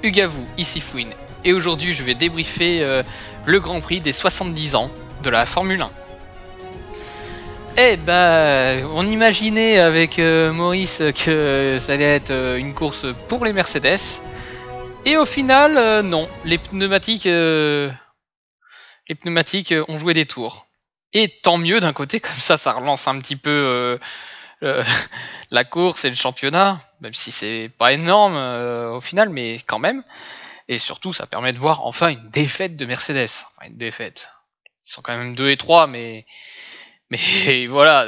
Ugavou, ici Fouine, et aujourd'hui je vais débriefer le Grand Prix des 70 ans de la Formule 1. Eh bah, on imaginait avec Maurice que ça allait être une course pour les Mercedes, et au final, non, les pneumatiques ont joué des tours. Et tant mieux d'un côté, comme ça relance un petit peu euh, la course et le championnat, même si c'est pas énorme au final, mais quand même. Et surtout, ça permet de voir enfin une défaite de Mercedes. Enfin, une défaite. Ils sont quand même 2 et 3, mais voilà.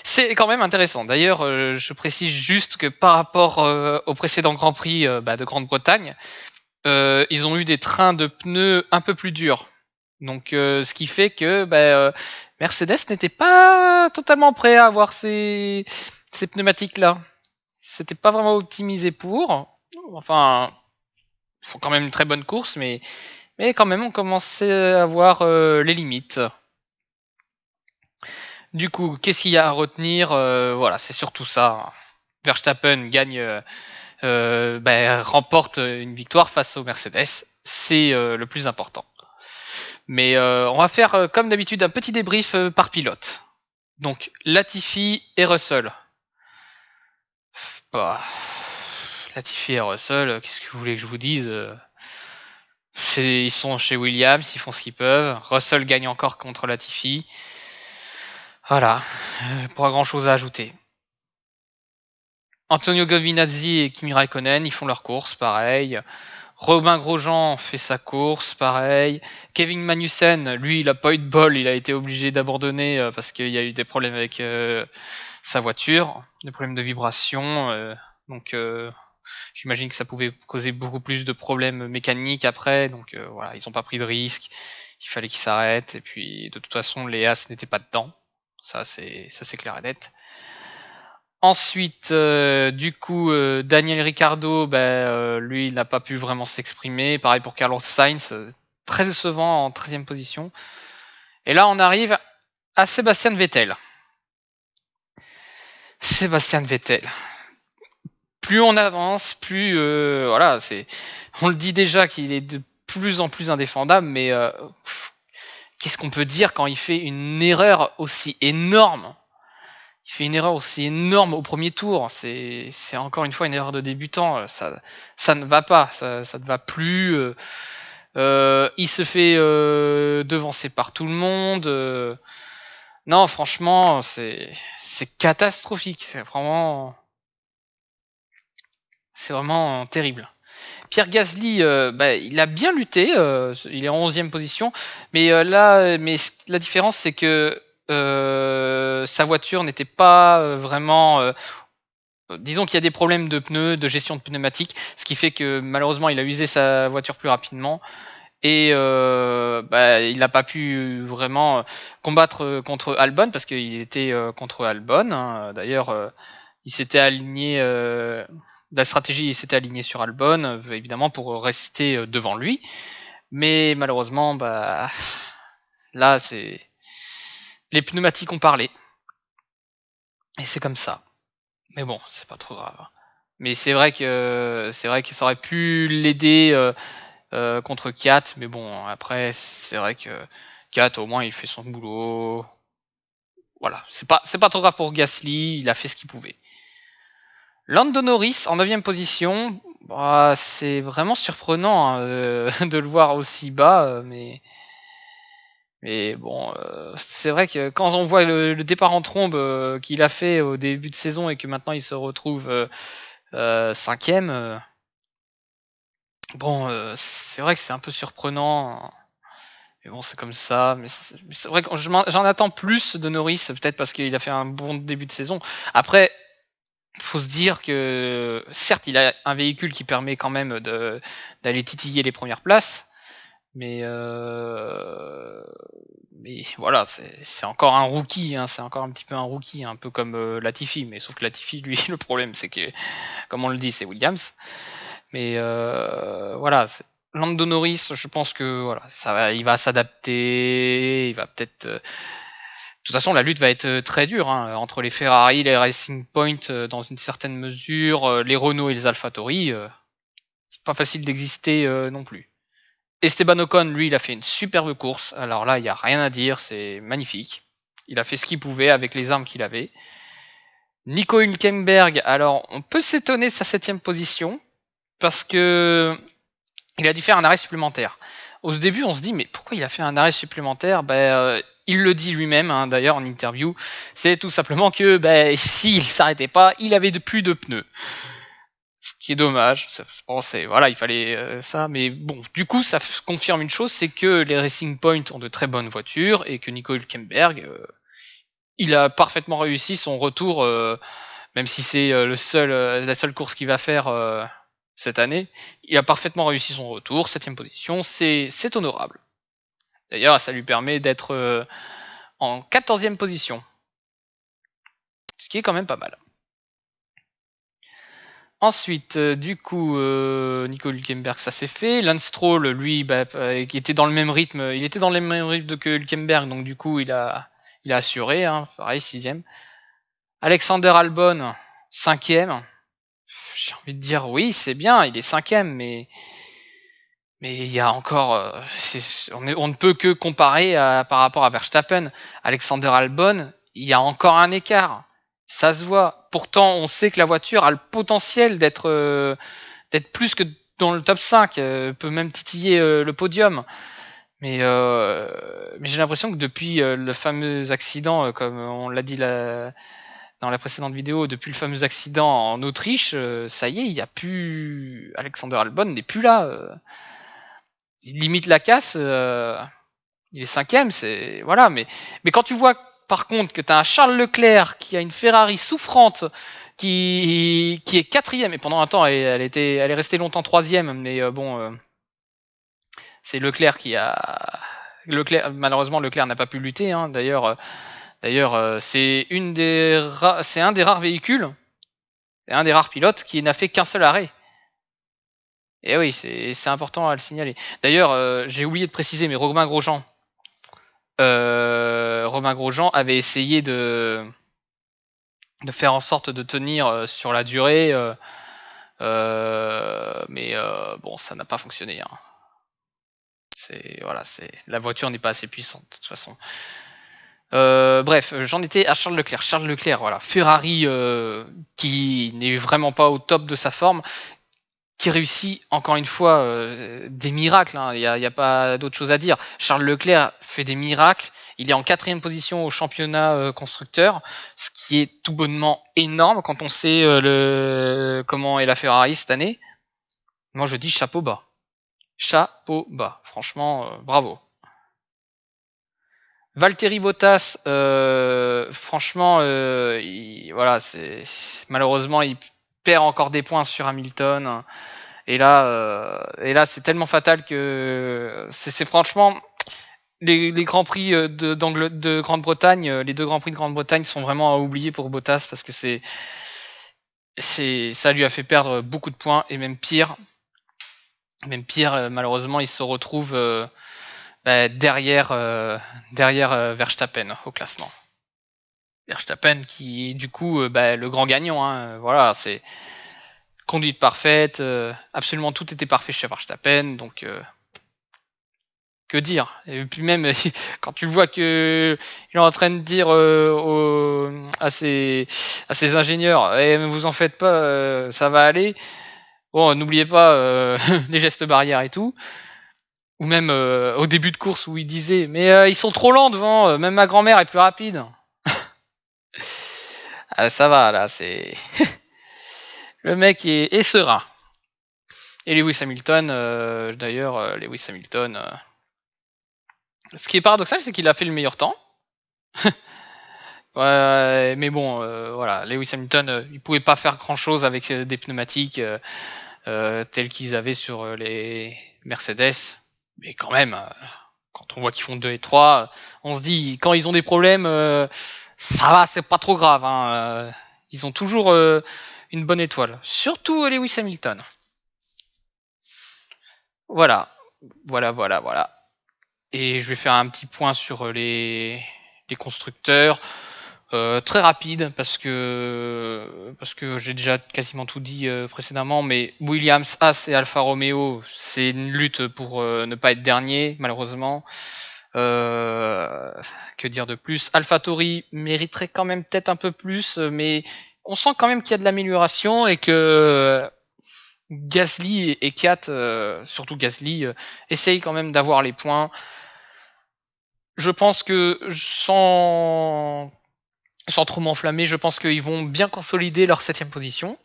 C'est quand même intéressant. D'ailleurs, je précise juste que par rapport au précédent Grand Prix de Grande-Bretagne, ils ont eu des trains de pneus un peu plus durs. Donc, ce qui fait que Mercedes n'était pas totalement prêt à avoir ces pneumatiques-là. C'était pas vraiment optimisé pour. Enfin, font quand même une très bonne course, mais quand même on commençait à voir les limites. Du coup, qu'est-ce qu'il y a à retenir Voilà, c'est surtout ça. Verstappen gagne, remporte une victoire face aux Mercedes. C'est le plus important. Mais on va faire comme d'habitude un petit débrief par pilote. Donc Latifi et Russell. Bah, Latifi et Russell, qu'est-ce que vous voulez que je vous dise Ils sont chez Williams, ils font ce qu'ils peuvent. Russell gagne encore contre Latifi. Voilà, pas grand chose à ajouter. Antonio Giovinazzi et Kimi Raikkonen, ils font leur course, pareil. Robin Grosjean fait sa course, pareil. Kevin Magnussen, lui, il a pas eu de bol, il a été obligé d'abandonner parce qu'il y a eu des problèmes avec sa voiture, des problèmes de vibration. Donc j'imagine que ça pouvait causer beaucoup plus de problèmes mécaniques après. Donc voilà, ils n'ont pas pris de risque. Il fallait qu'ils s'arrêtent. Et puis de toute façon, les As n'étaient pas dedans. Ça c'est clair et net. Ensuite, du coup, Daniel Ricciardo, lui, il n'a pas pu vraiment s'exprimer. Pareil pour Carlos Sainz, très décevant en 13e position. Et là, on arrive à Sébastien Vettel. Sébastien Vettel. Plus on avance, plus voilà, on le dit déjà qu'il est de plus en plus indéfendable, mais qu'est-ce qu'on peut dire quand il fait une erreur aussi énorme? Il fait une erreur aussi énorme au premier tour. C'est encore une fois une erreur de débutant. Ça ne va pas. Ça ne va plus. Il se fait devancer par tout le monde. Non, franchement, c'est catastrophique. C'est vraiment terrible. Pierre Gasly, il a bien lutté. Il est en 11e position. Mais la différence, c'est que sa voiture n'était pas vraiment disons qu'il y a des problèmes de pneus, de gestion de pneumatiques, ce qui fait que malheureusement il a usé sa voiture plus rapidement et il n'a pas pu vraiment combattre contre Albon parce qu'il était contre Albon. Hein. D'ailleurs, il s'était aligné, la stratégie il s'était aligné sur Albon, évidemment pour rester devant lui, mais malheureusement, là c'est les pneumatiques ont parlé et c'est comme ça. Mais bon, c'est pas trop grave. Mais c'est vrai que ça aurait pu l'aider contre Kiat, mais bon après c'est vrai que Kiat au moins il fait son boulot. Voilà, c'est pas trop grave pour Gasly, il a fait ce qu'il pouvait. Lando Norris en 9ème position, c'est vraiment surprenant hein, de le voir aussi bas, mais bon, c'est vrai que quand on voit le départ en trombe qu'il a fait au début de saison et que maintenant il se retrouve 5ème, bon, c'est vrai que c'est un peu surprenant. Mais bon, c'est comme ça. Mais c'est vrai que j'en attends plus de Norris, peut-être parce qu'il a fait un bon début de saison. Après, faut se dire que certes, il a un véhicule qui permet quand même d'aller titiller les premières places, mais voilà, c'est encore un rookie, hein, c'est encore un petit peu un rookie, un peu comme Latifi, mais sauf que Latifi, lui, le problème, c'est que, comme on le dit, c'est Williams. Mais voilà, Lando Norris, je pense que voilà, il va s'adapter, il va peut-être. De toute façon, la lutte va être très dure hein, entre les Ferrari, les Racing Point dans une certaine mesure, les Renault et les AlphaTauri. c'est pas facile d'exister non plus. Esteban Ocon, lui, il a fait une superbe course. Alors là, il n'y a rien à dire, c'est magnifique. Il a fait ce qu'il pouvait avec les armes qu'il avait. Nico Hülkenberg, alors on peut s'étonner de sa 7ème position, parce que il a dû faire un arrêt supplémentaire. Au début, on se dit, mais pourquoi il a fait un arrêt supplémentaire? Il le dit lui-même, hein, d'ailleurs, en interview. C'est tout simplement que s'il s'arrêtait pas, il avait plus de pneus. Ce qui est dommage. Bon, voilà, il fallait ça. Mais bon, du coup, ça confirme une chose, c'est que les Racing Point ont de très bonnes voitures et que Nico Hülkenberg, il a parfaitement réussi son retour, même si c'est la seule course qu'il va faire cette année. Il a parfaitement réussi son retour, 7ème position, c'est honorable. D'ailleurs, ça lui permet d'être en 14ème position, ce qui est quand même pas mal. Ensuite, du coup, Nico Hülkenberg, ça s'est fait. Lance Stroll, lui, qui était dans le même rythme, il était dans le même rythme que Hülkenberg, donc du coup, il a assuré, hein, pareil, 6ème. Alexander Albon, 5ème. J'ai envie de dire oui, c'est bien, il est 5ème, mais il y a encore, on ne peut que comparer par rapport à Verstappen. Alexander Albon, il y a encore un écart. Ça se voit. Pourtant, on sait que la voiture a le potentiel d'être plus que dans le top 5, peut même titiller le podium. Mais j'ai l'impression que depuis le fameux accident, comme on l'a dit dans la précédente vidéo, depuis le fameux accident en Autriche, ça y est, il n'y a plus. Alexander Albon n'est plus là. Il limite la casse. Il est 5ème, c'est. Voilà, mais quand tu vois par contre que tu as un Charles Leclerc qui a une Ferrari souffrante, qui est 4ème, et pendant un temps elle est restée longtemps 3ème, mais c'est Leclerc qui a. Malheureusement, Leclerc n'a pas pu lutter. Hein. D'ailleurs, c'est un des rares véhicules, et un des rares pilotes qui n'a fait qu'un seul arrêt. Et oui, c'est important à le signaler. D'ailleurs, j'ai oublié de préciser, mais Romain Grosjean avait essayé de faire en sorte de tenir sur la durée, mais bon, ça n'a pas fonctionné. Hein. La voiture n'est pas assez puissante de toute façon. Bref, j'en étais à Charles Leclerc. Charles Leclerc, voilà, Ferrari qui n'est vraiment pas au top de sa forme, qui réussit encore une fois des miracles. Il n'y a pas d'autre chose à dire. Charles Leclerc fait des miracles. Il est en 4ème position au championnat constructeur, ce qui est tout bonnement énorme quand on sait comment est la Ferrari cette année. Moi, je dis chapeau bas. Chapeau bas. Franchement, bravo. Valtteri Bottas, franchement, voilà, malheureusement, il perd encore des points sur Hamilton. Et là, c'est tellement fatal que c'est franchement les grands prix de Grande-Bretagne, les 2 grands prix de Grande-Bretagne sont vraiment à oublier pour Bottas parce que ça lui a fait perdre beaucoup de points et même pire, malheureusement, il se retrouve derrière Verstappen au classement. Verstappen qui est du coup le grand gagnant. Hein, voilà, c'est conduite parfaite, absolument tout était parfait chez Verstappen, donc que dire. Et puis même quand tu le vois que il est en train de dire à ses ingénieurs, vous en faites pas, ça va aller. Bon, n'oubliez pas les gestes barrières et tout. Ou même au début de course où il disait mais ils sont trop lents devant, même ma grand-mère est plus rapide. Ça va là, c'est le mec est serein. Et Lewis Hamilton, d'ailleurs, Lewis Hamilton, ce qui est paradoxal, c'est qu'il a fait le meilleur temps. Ouais, mais bon, voilà, Lewis Hamilton, il pouvait pas faire grand chose avec des pneumatiques tels qu'ils avaient sur les Mercedes. Mais quand même, quand on voit qu'ils font 2 et 3, on se dit, quand ils ont des problèmes, ça va, c'est pas trop grave. Hein, ils ont toujours une bonne étoile. Surtout Lewis Hamilton. Voilà. Et je vais faire un petit point sur les constructeurs. Très rapide parce que j'ai déjà quasiment tout dit précédemment, mais Williams, As et Alfa Romeo, c'est une lutte pour ne pas être dernier malheureusement. Que dire de plus? AlphaTauri mériterait quand même peut-être un peu plus, mais on sent quand même qu'il y a de l'amélioration et que Gasly et Kiat, surtout Gasly, essaye quand même d'avoir les points. Je pense que sans trop m'enflammer, je pense qu'ils vont bien consolider leur 7ème position.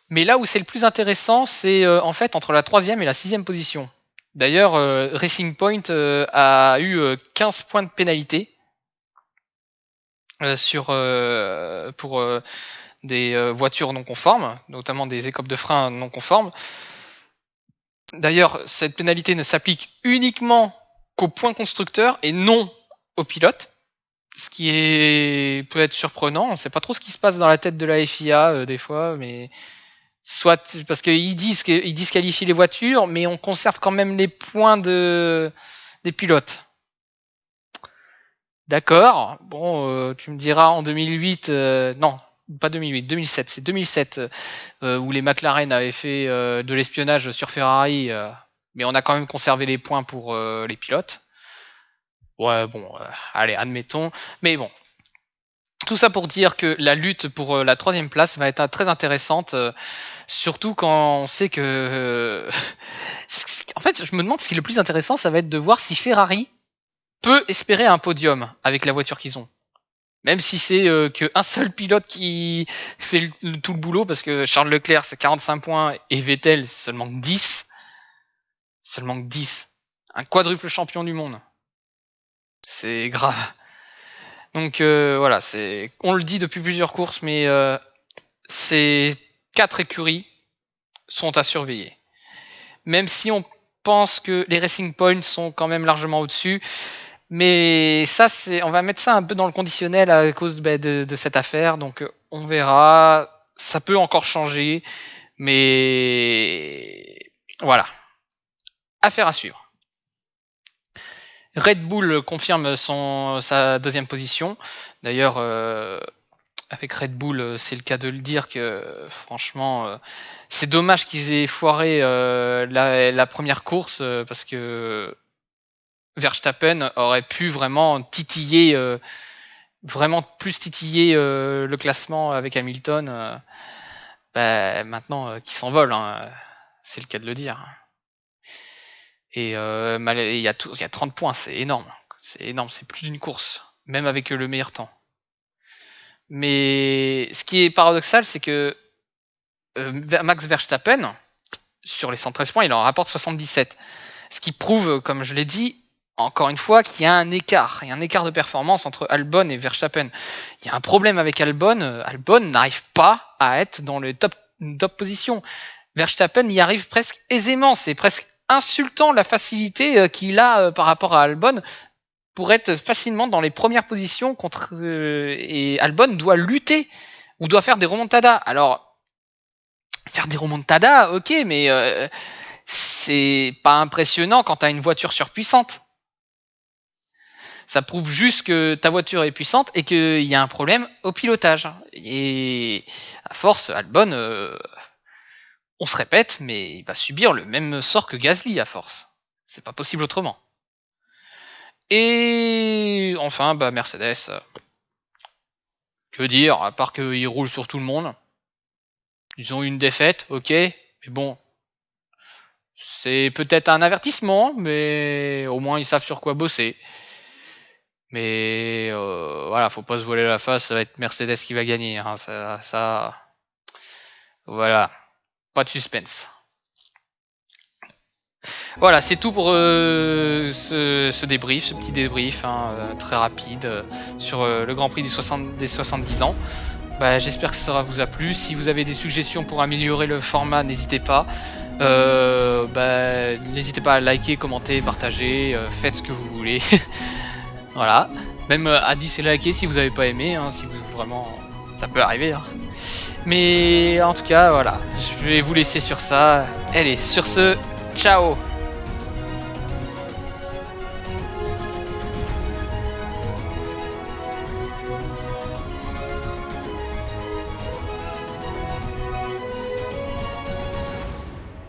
Mais là où c'est le plus intéressant, c'est en fait entre la 3ème et la 6ème position. D'ailleurs, Racing Point a eu 15 points de pénalité pour des voitures non conformes, notamment des écopes de frein non conformes. D'ailleurs, cette pénalité ne s'applique uniquement qu'aux points constructeurs et non aux pilotes. Ce qui peut être surprenant, on ne sait pas trop ce qui se passe dans la tête de la FIA des fois, mais soit parce qu'ils disqualifient les voitures, mais on conserve quand même les points des pilotes. D'accord, bon, tu me diras en 2008, non, pas 2008, 2007, c'est 2007 où les McLaren avaient fait de l'espionnage sur Ferrari, mais on a quand même conservé les points pour les pilotes. Ouais, bon, allez, admettons. Mais bon, tout ça pour dire que la lutte pour la 3ème place va être très intéressante, surtout quand on sait que... en fait, je me demande si le plus intéressant, ça va être de voir si Ferrari peut espérer un podium avec la voiture qu'ils ont. Même si c'est qu'un seul pilote qui fait tout le boulot, parce que Charles Leclerc, c'est 45 points, et Vettel, c'est seulement 10. Seulement 10. Un quadruple champion du monde. C'est grave. Donc voilà, on le dit depuis plusieurs courses, mais ces 4 écuries sont à surveiller. Même si on pense que les Racing Points sont quand même largement au-dessus, mais ça, on va mettre ça un peu dans le conditionnel à cause de cette affaire, donc on verra. Ça peut encore changer, mais voilà. Affaire à suivre. Red Bull confirme sa 2ème position. D'ailleurs, avec Red Bull, c'est le cas de le dire que franchement, c'est dommage qu'ils aient foiré la première course parce que Verstappen aurait pu vraiment titiller, vraiment plus titiller le classement avec Hamilton. Maintenant, qui s'envole, hein, c'est le cas de le dire. Et il y a 30 points, c'est énorme. C'est énorme, c'est plus d'une course, même avec le meilleur temps. Mais ce qui est paradoxal, c'est que Max Verstappen, sur les 113 points, il en rapporte 77. Ce qui prouve, comme je l'ai dit, encore une fois, qu'il y a un écart. Il y a un écart de performance entre Albon et Verstappen. Il y a un problème avec Albon. Albon n'arrive pas à être dans les top positions. Verstappen y arrive presque aisément. C'est presque insultant la facilité qu'il a par rapport à Albon pour être facilement dans les premières positions et Albon doit lutter ou doit faire des remontadas. Alors, faire des remontadas, ok, mais c'est pas impressionnant quand t'as une voiture surpuissante. Ça prouve juste que ta voiture est puissante et qu'il y a un problème au pilotage. Et à force, Albon, on se répète, mais il va subir le même sort que Gasly à force. C'est pas possible autrement. Et enfin, Mercedes. Que dire, à part qu'ils roulent sur tout le monde. Ils ont eu une défaite, ok, mais bon. C'est peut-être un avertissement, mais au moins ils savent sur quoi bosser. Mais voilà, faut pas se voiler la face, ça va être Mercedes qui va gagner. Hein, ça... Voilà, pas de suspense. Voilà, c'est tout pour ce débrief, ce petit débrief très rapide sur le Grand Prix des 70 ans. J'espère que ça vous a plu. Si vous avez des suggestions pour améliorer le format, n'hésitez pas. N'hésitez pas à liker, commenter, partager, faites ce que vous voulez. Voilà. Même à dis et liker si vous n'avez pas aimé, hein, si vous vraiment... Ça peut arriver. Hein. Mais en tout cas, voilà. Je vais vous laisser sur ça. Allez, sur ce, ciao.